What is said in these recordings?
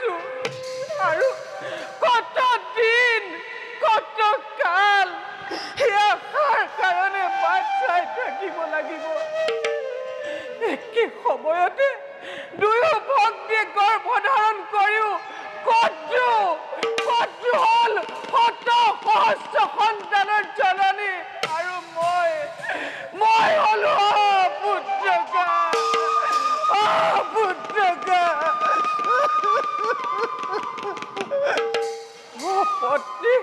আছো আৰু কত দিন কত কাল ইয়াৰ কাৰণে বাট চাই থাকিব লাগিব। একে সময়তে দুয়ো ভক্তিয়ে গৰ্ভধাৰণ কৰিও কত হল শত সহস্ৰ সন্তানৰ জননী আৰু মই হলো পুত্ৰকা পত্নী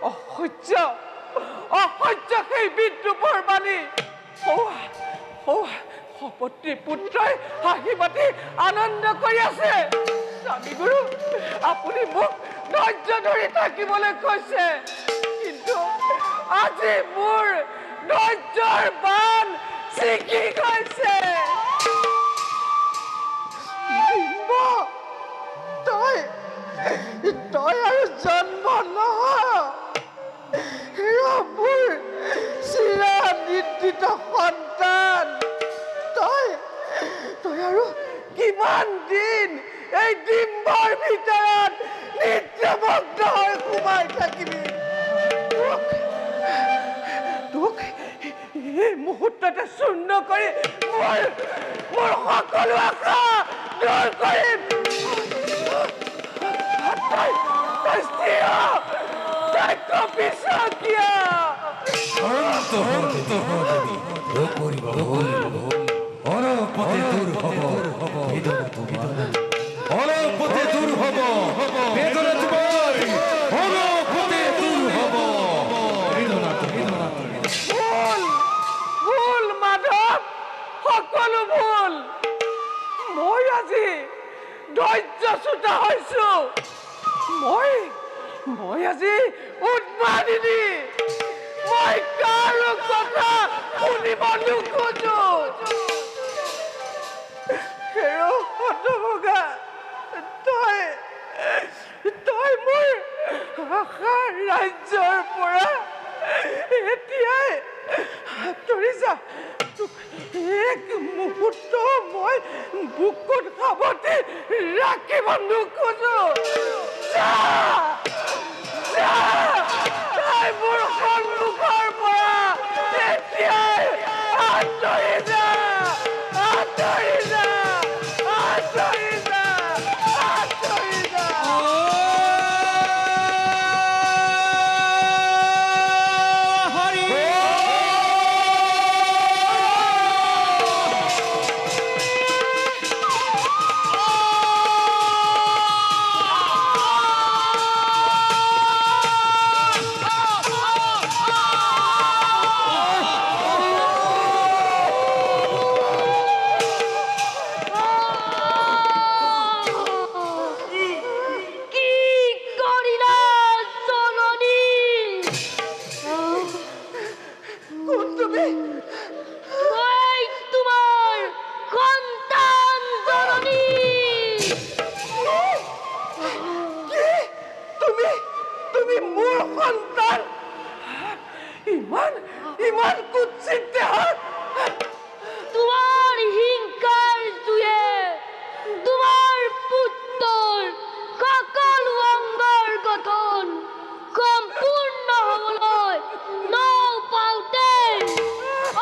অসহ্য সেই বিদ্ৰুপৰ বাণী সপত্নী পুত্ৰই হাঁহি মাতি আনন্দ কৰি আছে। স্বামী গুৰু আপুনি মোক ধৈৰ্য ধৰি থাকিবলৈ কৈছে, কিন্তু আজি মোৰ ধৈৰ্যৰ বাণ ছিগি গৈছে। তই আৰু জন্ম নহয়, মোৰ চিৰা নিৰ্দিত সন্তান। তই আৰু কিমান দিন এই ডিম্বৰ ভিতৰত নিত্যমগ্ন হৈ সোমাই থাকিবি? তোক এই মুহূৰ্ততে চূৰ্ণ কৰি মোৰ সকলো আশা দূৰ কৰিম। ভুল মাধৱ, সকলো ভুল। মই আজি ধৈৰ্যচ্যুত হৈছো। মই আজি উদ্মাদিনী। মই কাৰো কথা শুনিব নোখোজো। হতভগা, তই মোৰ আশাৰ ৰাজ্যৰ পৰা এতিয়াই আঁতৰি যা। এক মুহূৰ্ত মই বুকুত সাৱটি ৰাখিব নোখোজো। তই মোৰ সন্মুখৰ পৰা এতিয়াই আঁতৰি যা, আঁতৰি যা, আঁতৰি যা, আঁতৰি যা। ইমান কুৎসিত দেহত তোমাৰ হিংসাৰ জুয়ে তোমাৰ পুত্ৰৰ সকলো অংগৰ গঠন সম্পূৰ্ণ হবলৈ নপাওঁতে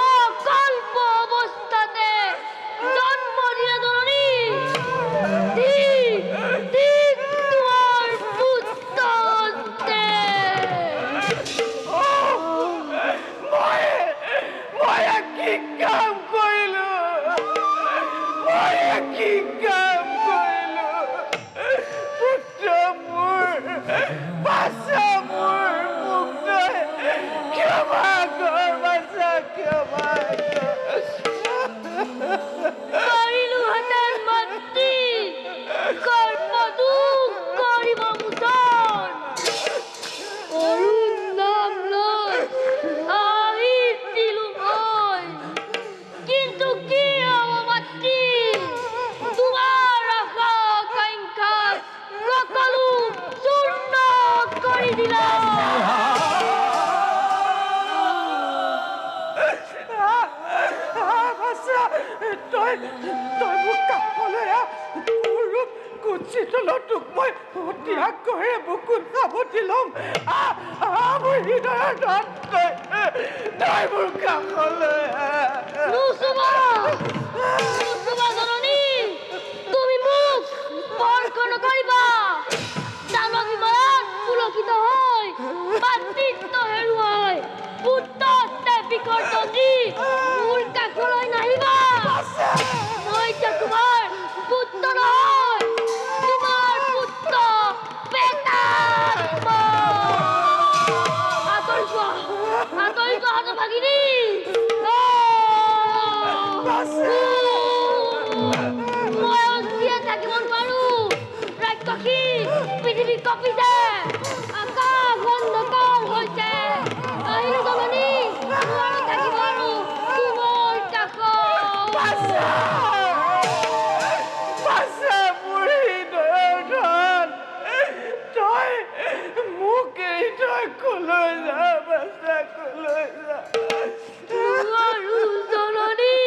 অকল্প অৱস্থাতে জন্ম দিলে জননী। তোমাৰ পুত্ৰতে মই কি কাম কৰিলো? পুত্ৰ মোৰ বাচ্চা, মোৰ মুক্তই ক্ষমা কৰ, বাচ্চা ক্ষমা পাৰিলোহেঁতেন মাতৃ কৰ্মদুখ কৰিব মোচন। অৰুণ নাম লৈ আহিছিলো মই, কিন্তু কি হ'ব মাতৃ, তোমাৰ আশা আকাংক্ষা সকলো চূৰ্ণ কৰি দিলা। তই মোক কাষলৈ আহ। কুচিত লটোক মই অতি আগ্ৰহেৰে বুকুত সাৱটি ল'ম মোৰ হৃদয়ৰ ধন তই মোৰ কাষলৈ নুচুবা নুচুবা জননী তুমি মোক স্পৰ্শ নকৰিবা দানৱ বিমানত পুলকিত হৈ মাতৃত্ব হেৰুৱাই পুত্ৰতে বিকৰ্তন দি মোৰ কাষলৈ নাহিবা মই এতিয়া তোমাৰ পুত্ৰ নহয় তোমাৰ পুত্ৰ পেটাত্ম আঁতৰি যোৱা হতভাগিনী মই জীয়াই থাকিব নোৱাৰো ৰাক্ষসী পৃথিৱী কঁপিছে আকাশ অন্ধকাৰ হৈছে আহিলো জননী নোৱাৰো থাকিব আৰু তোমাৰ কাষত মোৰ হৃদয়ৰ ধন তই মোক এৰি তই কলৈ যা বাছা কলৈ যা নোৱাৰো জননী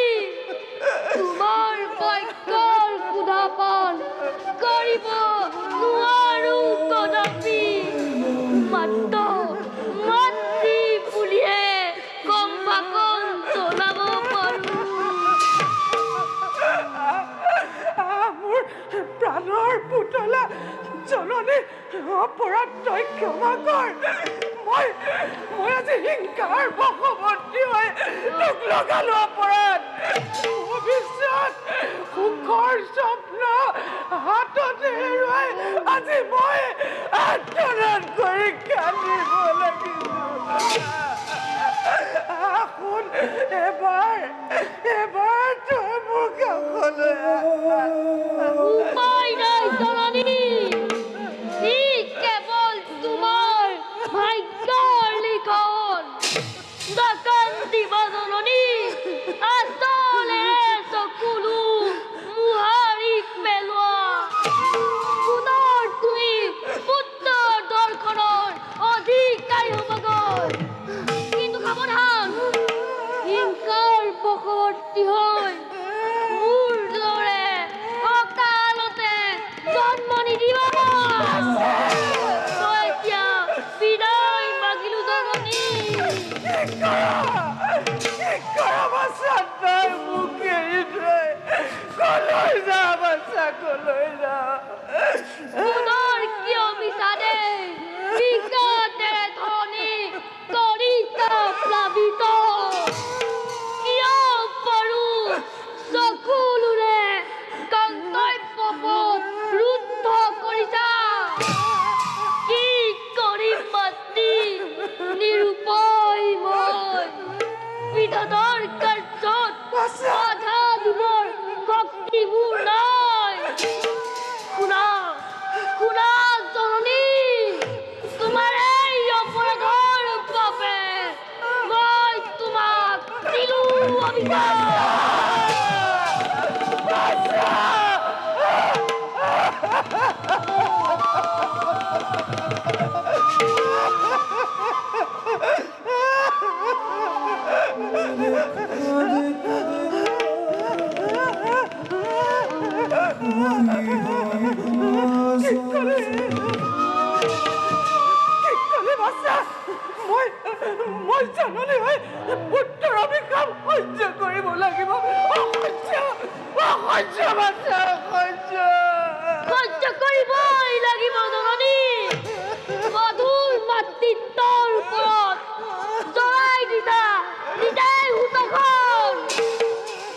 তোমাৰ বাক্যৰ সুধাপান কৰিব নোৱাৰো কদাপি মাত্ৰ মাতৃ বুলিহে কম্পাকন জনাব পাৰো মোৰ প্ৰাণৰ পুতলা জননী অপৰাধ তই ক্ষমা কৰ মই আজি হিংসাৰ বশৱৰ্তী হৈ তোক লগালো অপৰাধ ভৱিষ্যত সুখৰ স্বপ্ন হাততে হেৰুৱাই আজি মই আত্মনাদ কৰি কান্দিব লাগিছো শুন এবাৰ তই মোৰ কাষলৈ উপায় নাই জননী ই কেৱল তোমাৰ ভাগ্যৰ লিখন নাকান্দিবা জননী আচলেৰে চকুলো মোহাৰি পেলোৱা পুনৰ তুমি পুত্ৰৰ দৰ্শনৰ অধিকাৰী হ'বগৈ কিন্তু সাৱধান হিংসাৰ বশৱৰ্তী হৈ মোৰ দৰে অকালতে জন্ম নিদিবা মই এতিয়া বিদায় মাগিলো জননী তই মোক এৰি থৈ কলৈ যা বাচ্চা কলৈ যা পুনৰ কিয় বিচাৰে বিকাতেৰে ধনী কৰিছা প্লাবিত কিয় পাৰো সকলোৰে কৰ্তব্যবোধ ৰুদ্ধ কৰিছা কি কৰিম মাতৃ নিৰুপায় মই বিধাতাৰ কাৰ্যত বাধা দিবৰ শক্তি মোৰ নাই শুনা জননী তোমাৰ এই অপৰাধৰ বাবে মই তোমাক দিলো অভিশাপ মই জাননী হৈ পুত্ৰৰ অভিশাপ সহ্য কৰিব লাগিব অসহ্য বাচ্চা সহ্য কৰিবই লাগিব জননী মধুৰ মাতৃত্বৰ ওপৰত জৰাই দিছা নিজেই হুতখন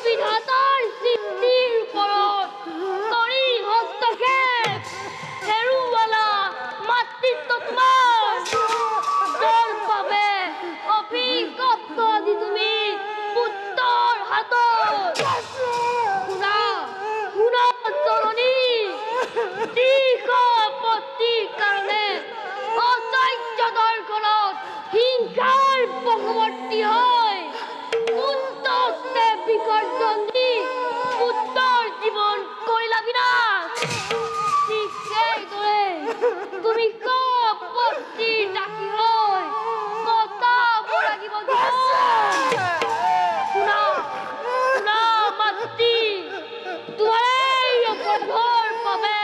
বিধাতাৰ সৃষ্টিৰ ওপৰত কৰি হস্তক্ষেপ হেৰুৱালা মাতৃত্ব তোমাৰ যাৰ বাবে অভিশপ্ত আজি তুমি পুত্ৰৰ হাতত শুনা জননী পত্নীৰ কাৰণে অসহ্য দৰ্শনত হিংসাৰ বশৱৰ্তী হৈ পুত্ৰকে বিসৰ্জন দি পুত্ৰৰ জীৱন কৰিলা বিনাশ ঠিক সেইদৰে তুমি পত্নীৰ দাসী হৈ কটাব লাগিব শুনা মাতৃ তোমাৰ এই অপৰাধৰ বাবে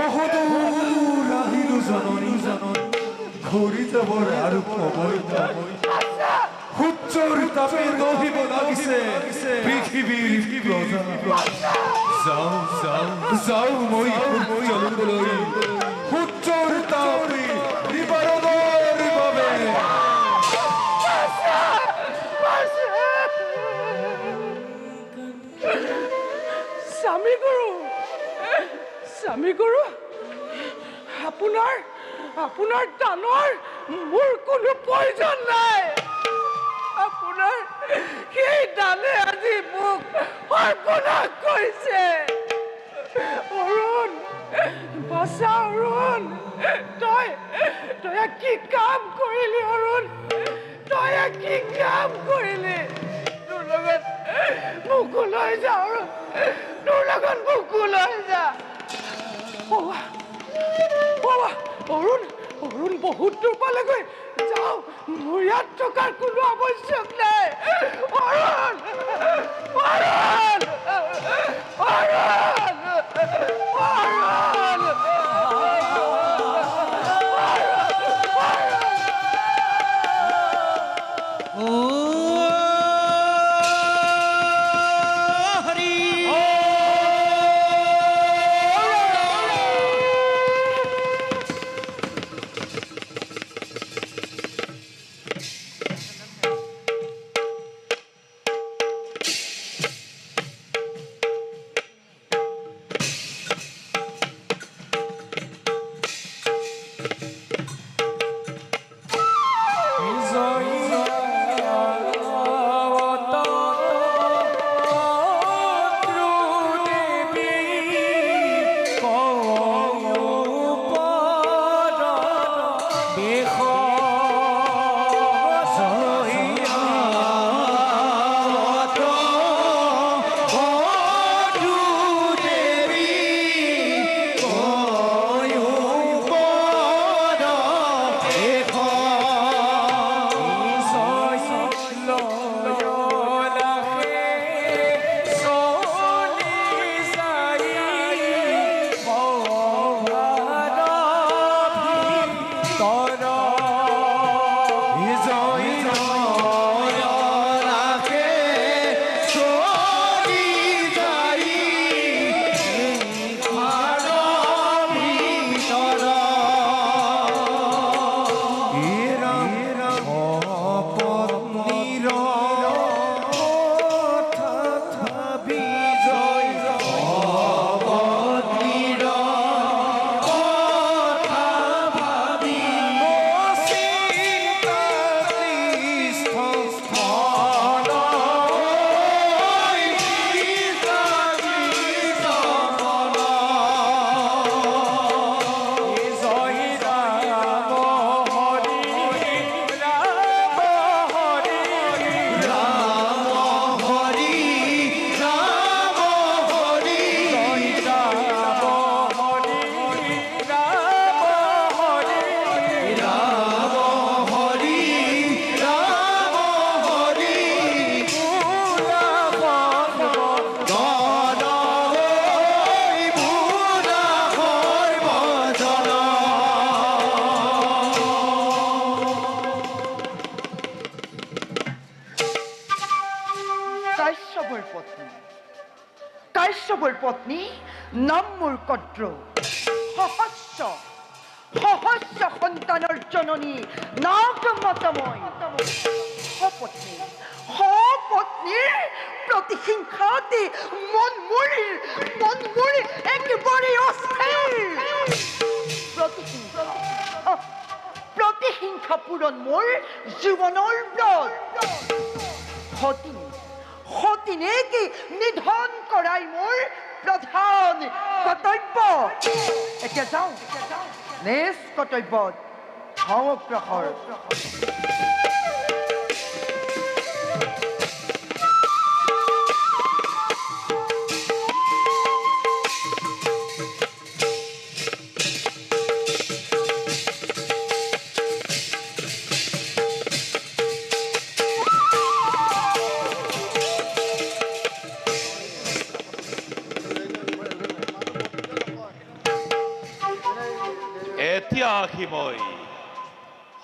বহুদূৰ আহিলো জননী ঘূৰি যাবৰ আৰু সময় নাই সূৰ্যৰ তাপে দহিব লাগিছে পৃথিৱীৰ প্ৰজা যাওঁ মই সূৰ্যলৈ সূৰ্যৰ তাপে নিবাৰণৰ বাবে স্বামী গুৰু আপোনাৰ দানৰ মোৰ কোনো প্ৰয়োজন নাই আপোনাৰ সেই দানে আজি মোক সৰ্বনাশ কৰিছে অৰুণ বাছা অৰুণ তই কি কাম কৰিলি অৰুণ তই কি কাম কৰিলি তোৰ লগত মোকো লৈ যা অৰুণ তোৰ লগত মোকো লৈ যা অৰুণ বহুত দূৰ পালেগৈ যাওঁ মোৰ ইয়াত থকাৰ কোনো আৱশ্যক নাই অৰুণ কাশ্যপৰ পত্নী নাম মোৰ কদ্ৰ সহস্ৰ সন্তানৰ জননী নাগমতময় সপত্নীৰ প্ৰতিহিংসাতে মন মোৰ একেবাৰে অস্থিৰ প্ৰতিহিংসা পূৰণ মোৰ জীৱনৰ ব্ৰত সতীনেকে নিধন কৰাই মোৰ প্ৰধান কৰ্তব্য এতিয়া যাওঁ নিজ কৰ্তব্যত অগ্ৰসৰ এতিয়া আহি মই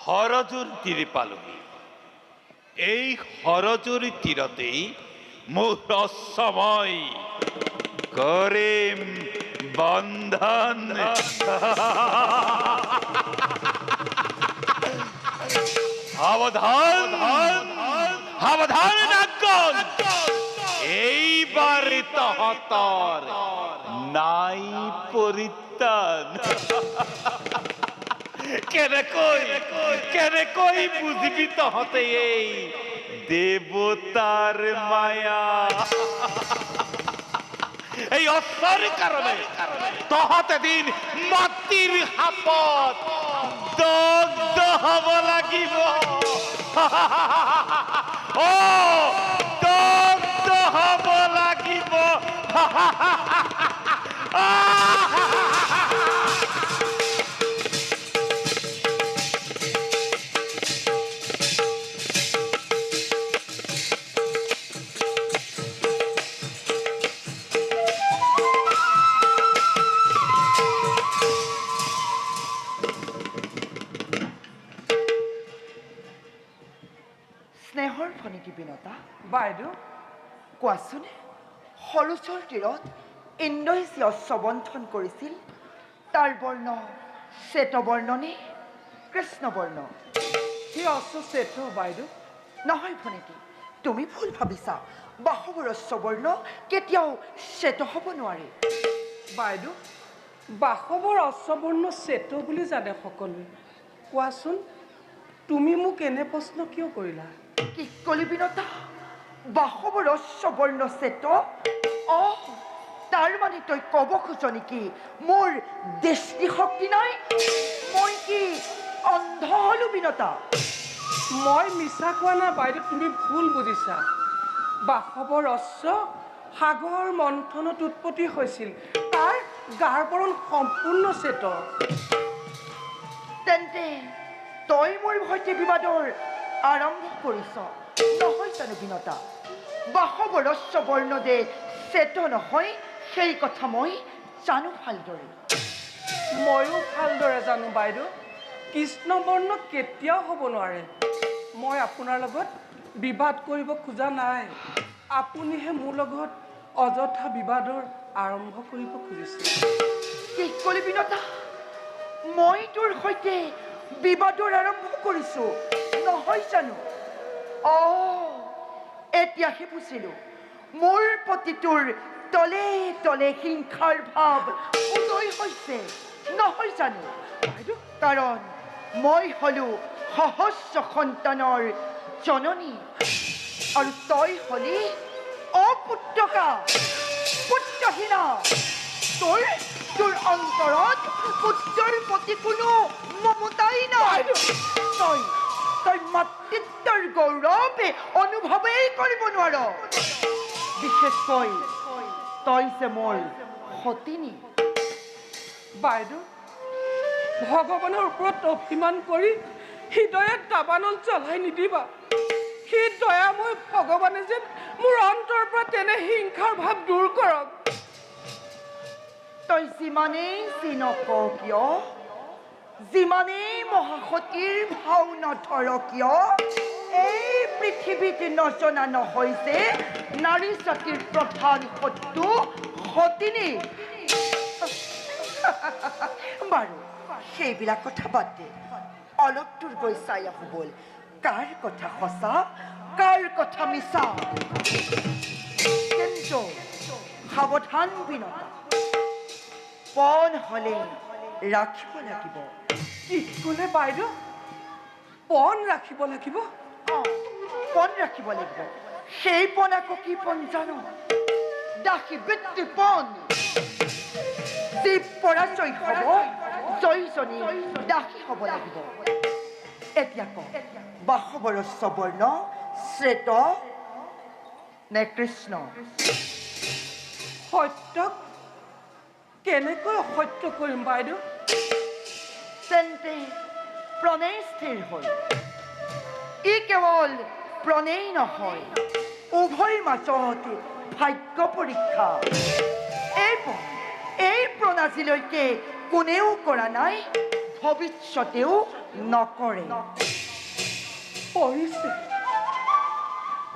হৰজুৰ তীৰে পালোহি। এই হৰজুৰ তীৰতেই মোৰ অসময় কৰিম বন্ধন। সাবধান সাবধান নাগন, এইবারে তহতর নাই পরিত্রাণ। কেনেকৈ বুঝবি তহতে এই দেবতার মায়া? এই অশ্বর কারণে তহতে দিন মাটির হাপত দগ্ধ হব লাগিব। ও দগ্ধ হব লাগিব। স্নেহৰ ফণিকি বিনতা, বাইদেউ, কোৱাচোন, সৰুচৰ তীৰত ইন্দ্ৰই যি অশ্ববন্ধন কৰিছিল তাৰ বৰ্ণ শ্বেতবৰ্ণ নে কৃষ্ণবৰ্ণ? সেই অস্ত্ৰ শ্বেত বাইদেউ। নহয় ফণিকি, তুমি ভুল ভাবিছা। বাসৱৰ অশ্ববৰ্ণ কেতিয়াও শ্বেত হ'ব নোৱাৰে। বাইদেউ, বাসৱৰ অশ্ববৰ্ণ শ্বেত বুলি জানে সকলোৱে। কোৱাচোন, তুমি মোক এনে প্ৰশ্ন কিয় কৰিলা? কি কলি বিনতা? বাসৱৰ অশ্ববৰ্ণ শ্বেত? তাৰ মানে তই ক'ব খোজ নেকি মোৰ দৃষ্টিশক্তি নাই? মই কি অন্ধ হলো বিনতা? মই মিছা কোৱা নাই বাইদেউ, তুমি ভুল বুজিছা। বাসৱৰ অশ্ব সাগৰ মন্থনত উৎপত্তি হৈছিল। তাৰ গাৰ বৰণ সম্পূৰ্ণ শ্বেত। তেন্তে তই মোৰ সৈতে বিবাদৰ আৰম্ভ কৰিছ নহয় জানো বিনতা? বাসৱৰ অশ্ববৰ্ণ যে শ্বেত নহয় সেই কথা মই জানো ভালদৰে। ময়ো ভালদৰে জানো বাইদেউ, কৃষ্ণবৰ্ণ কেতিয়াও হ'ব নোৱাৰে। মই আপোনাৰ লগত বিবাদ কৰিব খোজা নাই। আপুনিহে মোৰ লগত অযথা বিবাদৰ আৰম্ভ কৰিব খুজিছে। কি কলি বিনতা? মই তোৰ সৈতে বিবাদৰ আৰম্ভ কৰিছো নহয় জানো? এতিয়াহে বুজিলো, মোৰ প্ৰতি তোৰ তলে তলে হিংসাৰ ভাৱ উদয় হৈছে নহয় জানো? কাৰণ মই হলো সহস্ৰ সন্তানৰ জননী আৰু তই হলি অপুত্ৰকা, পুত্ৰহীনা। তোৰ অন্তৰত পুত্ৰৰ প্ৰতি কোনো মমতাই নাই। তই মাতৃত্বৰ গৌৰৱ অনুভৱেই কৰিব নোৱাৰ। বিশেষকৈ তই যে মোৰ সতিনী। বাইদেউ, ভগৱানৰ ওপৰত অভিমান কৰি হৃদয়ত দাবানল চলাই নিদিবা। সেই দয়াময় ভগৱানে যেন মোৰ অন্তৰ পৰা তেনে হিংসাৰ ভাৱ দূৰ কৰক। তই যিমানেই যি নকওঁ কিয়, যিমানেই মহাসতীৰ ভাও নধৰ কিয়, এই পৃথিৱীত নজনা নহয় যে নাৰী জাতিৰ প্ৰধান শত্ৰু সতিনী। বাৰু সেইবিলাক কথা বাদ দে, অলপ দূৰ গৈ চাই আহো বল। কাৰ কথা সঁচা, কাৰ কথা মিছা। কিন্তু সাৱধান বিনতা, পণ হলে ৰাখিব লাগিব। কি ক'লে বাইদেউ? পণ ৰাখিব লাগিব? পণ ৰাখিব লাগিব। সেই পণ আকৌ কি পণ জানো? দাসী বৃত্তি পণ। যি পৰাজয় হ'ব, জয়জনী দাসী হ'ব লাগিব। এতিয়া ক, বাসৱৰ অশ্ববৰ্ণ শ্বেত নে কৃষ্ণ? সত্যক কেনেকৈ অসত্য কৰিম বাইদেউ? তেন্তে প্ৰণয় স্থিৰ হ'ল। ই কেৱল প্ৰণয় নহয়, উভয়ৰ মাজত ভাগ্য পৰীক্ষা। এই প্ৰণাজীলৈকে কোনেও কৰা নাই ভৱিষ্যতেও নকৰে।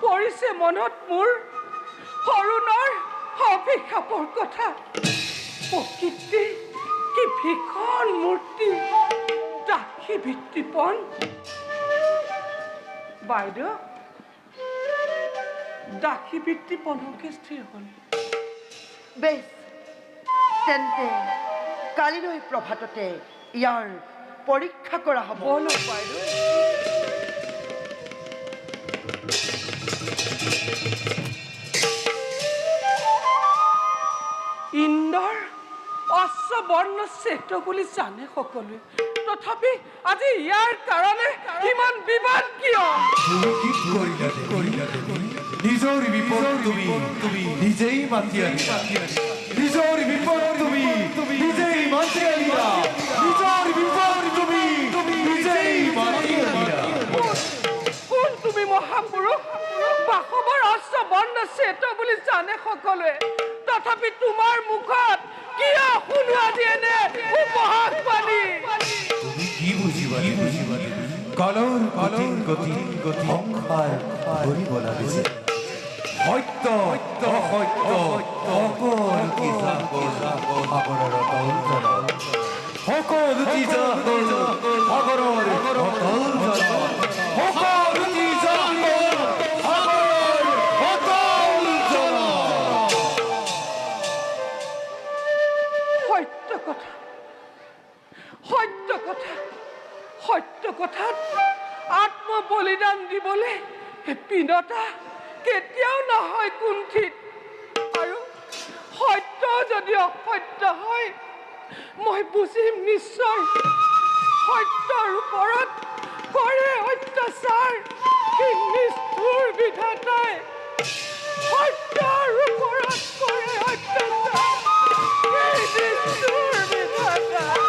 পৰিছে মনত মোৰ অৰুণৰ অভিশাপৰ কথা। প্ৰকৃতি কি ভীষণ মূৰ্তি, দাসী ভিত্তিপন। বাইদেউ, দাসী ভিত্তিপনকে স্থিৰ হ'ল। বেছ, তেন্তে কালিলৈ প্ৰভাততে ইয়াৰ পৰীক্ষা কৰা হ'ব। বলক বাইদেউ। ইন্দ্ৰৰ অশ্ববৰ্ণ শ্বেত বুলি জানে সকলোৱে, তথাপি আজি ইয়াৰ কাৰণে ইমান বিবাদ কিয়? তুমি কি কৰিলা নিজৰ বিপদ তুমি নিজেই মাতি আনিলা। নিজৰ বিপদ তুমি নিজেই মাতি আনিলা। নিজৰ বিপদ তুমি নিজেই মাতি আনিলা। কোন তুমি মহাপুৰুষ? বাসৱৰ অশ্ববৰ্ণ শ্বেত বুলি জানে সকলোৱে, তথাপি তোমাৰ মুখত কিয় শুনো আজি এনে উপহাস বাণী? তুমি কি বুজিবা কালৰ গতি সংসাৰ কৰিব লাগিছে। সত্য অসত্য সকলো কি সাগৰৰ তল জলত, সকলো কি সাগৰৰ অতল জলত, সকলো কি সাগৰৰ অতল জলত। সত্য কথাত আত্মবলিদান দিবলৈ পিনতা কেতিয়াও নহয় কুণ্ঠিত। আৰু সত্য যদি অসত্য হয় মই বুজিম নিশ্চয়। সত্যৰ ওপৰত কৰে অত্যাচাৰ কি নিষ্ঠুৰ বিধাতাই। সত্যৰ ওপৰত কৰে অত্যাচাৰ কি নিষ্ঠুৰ বিধাতাই।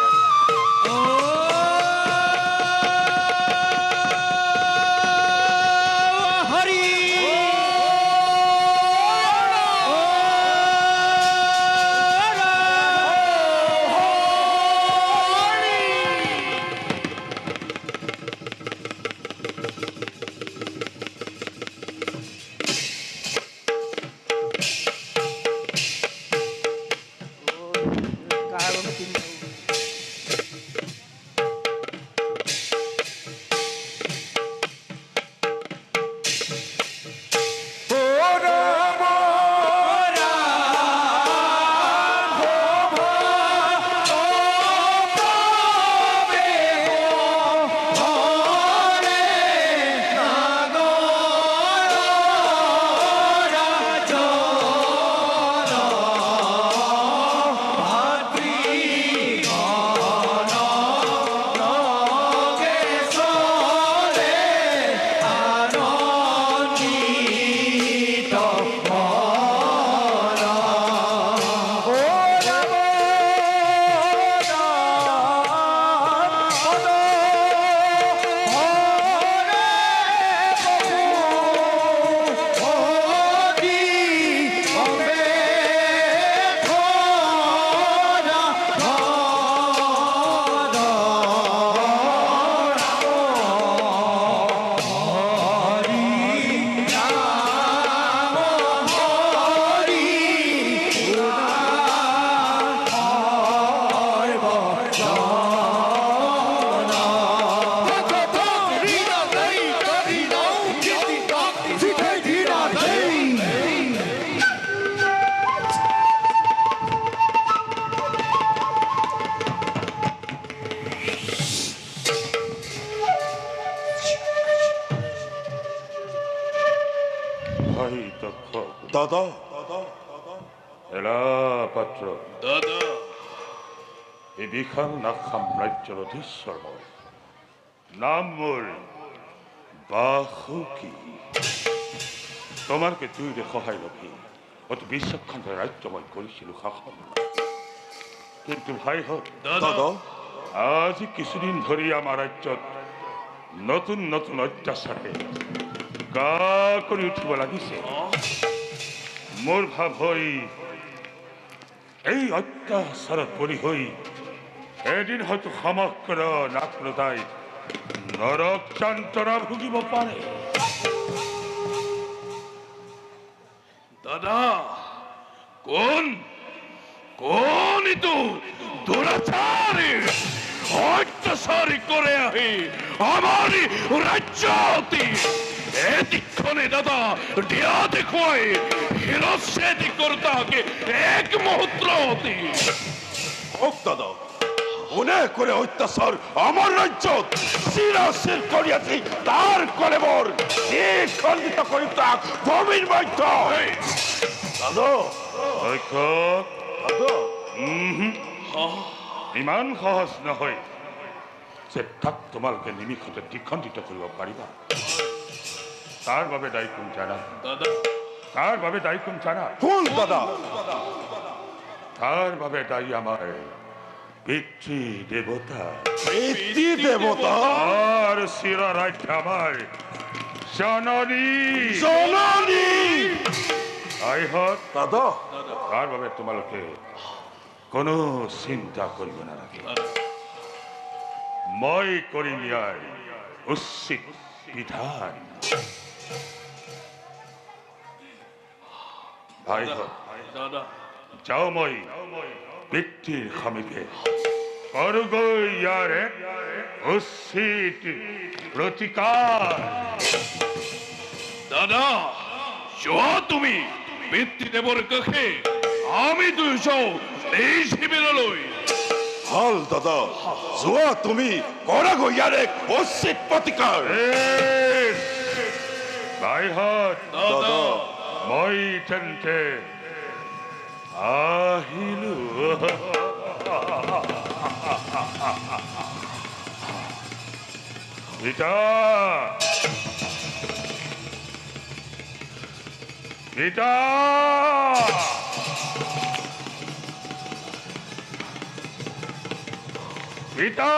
দাদা এলা পাত্র দাদা এই বিশাল নাগ সাম্রাজ্যের অধীশ্বর নাম মোর বাহুকি। তোমারকে দুইরে সহায় লভি অতি বিশ্বক্ষণ রাজ্যময় করেছিল শাসন, কিন্তু ভাই হোক দাদা আজি কিছুদিন ধরে আমার রাজ্যত নতুন নতুন অত্যাচারে গা করে উঠিব লাগিছে। মোর ভাব হই এই অত্যাচারত বলি হই এদিন হয়তো সমগ্র নাক্রতায় নরক যন্ত্রণা ভুগিব পারে। দাদা কোন কোন তো দুরাচারী অত্যাচারী করে আহি আমারই রাজ্যতি এদিক্ষণে দাদা দিয়া দেখুয়াই হিরস্যেদি করতাকে এক মুহূর্ত অতি হোক দাদা মনে করে অত্যাচার আমার রাজ্য শিরাশির করিয়াছি তার কলেবর খণ্ডিত করিত ভূমির মধ্য দাদা ঐক্যক দাদা ইমান সহজ নহয় যে তাক তোমালোকে নিমিষতে দ্বিখণ্ডিত কৰিব পাৰিবা। তাৰ বাবে দায়ী কোন জানা? দাদা তাৰ বাবে দায়ী কোন জানা? কোন দাদা তাৰ বাবে দায়ী আমাৰ পিতৃ দেৱতা পিতৃ দেবতা আৰ শিৰাৰাজ্য আমাৰ জননী জননী আইহত দাদা তাৰ বাবে তোমালোকে কোনো চিন্তা কৰিব নালাগে। মই কৰিম ইয়াৰ উচিত বিধান। ভাইহত দাদা যাও মই পিতৃৰ সমীপে কৰগৈ ইয়াৰ এক উচিত প্ৰতিকাৰ। দাদা যোৱা তুমি পিতৃদেৱৰ কাষে আমি দুয়োজন এই শিবিৰলৈ ভাল দাদা যোৱা তুমি কৰা গৈ ইয়াৰ এক উচিত প্ৰতিকাৰ ভাইহত দাদা মই তেন্তে আহিলো। পিতা পিতা পিতা